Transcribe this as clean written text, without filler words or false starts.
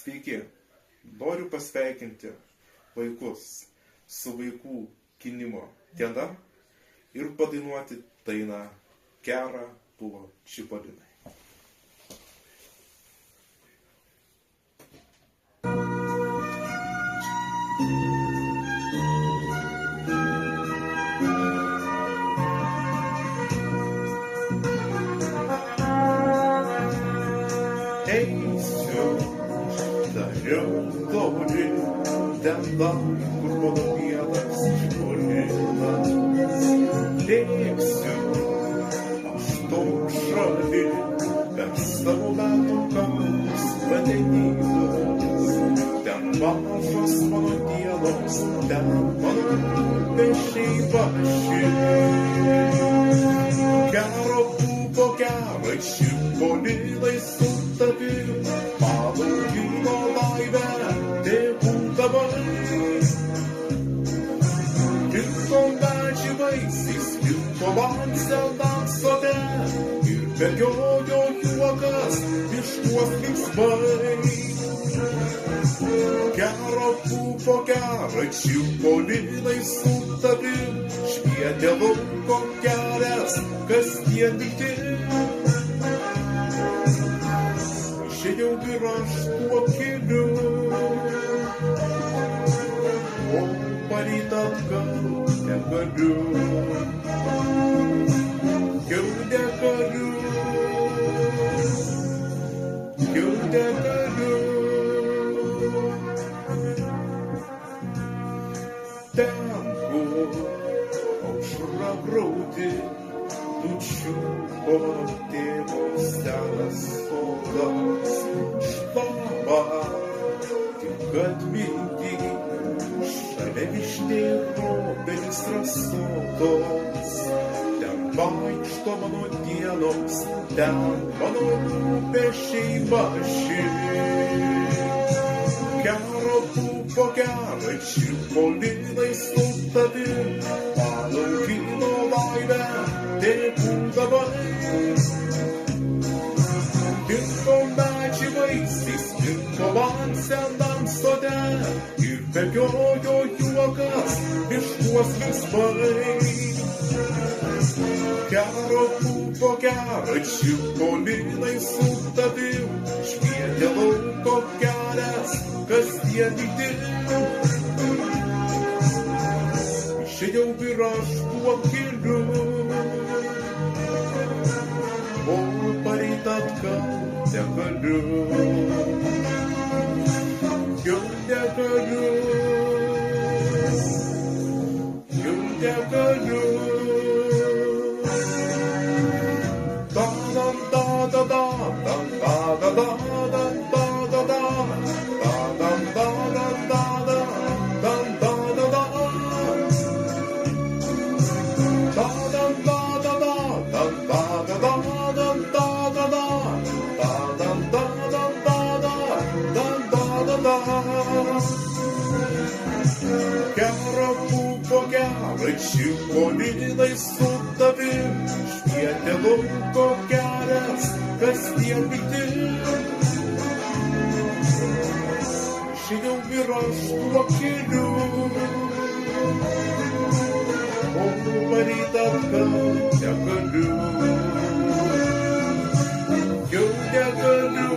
Sveiki, noriu pasveikinti vaikus su vaikų gynimo diena ir padainuoti dainą Gera buvo Čipolinai. Eisiu, dariau toli, ten dar, kur mano mielas Čipolinas. Lėksiu, aš to šalį, per savo metų kalnus vandenynus. Ten mažos mano dienos, ten mano pešiai paši. Gero buvo gera, Čipolinai su tavim, mano vyno laimė, tėvų dabar. Liko medžiai vaisiais, liko man senam sode, ir bėgiojo juokas miškuos linksmai. Gero buvo gera, Čipolinai su tavim, švietė lauko kelias kasdien viltim. Išėjau ir aš tuo keliu, o paryt atgal negaliu. Jau negaliu. Ten, kur aušra graudi, nučiupo tėvo senas sodas. Šlama, tik atminti, šalia višnėro obelis rasotos. Ten vaikšto mano dienos, ten mano rūpesčiai maži. Gero buvo gera, Čipolinai su tavim, mano vyno laimė, tėvų dabar. Liko medžiai vaisiais, liko man senam sode, ir bėgiojo juokas miškuos linksmai. Gero buvo gera, Čipolinai su tavim, švietė lauko kelias kasdien viltim. Išėjau ir aš tuo keliu, o paryt atgal negaliu. Jau negaliu. Gero buvo gera, Čipolinai su tavim, švietė lauko kelias kasdien viltim. Išėjau ir aš tuo keliu, o paryt atgal negaliu. Jau negaliu.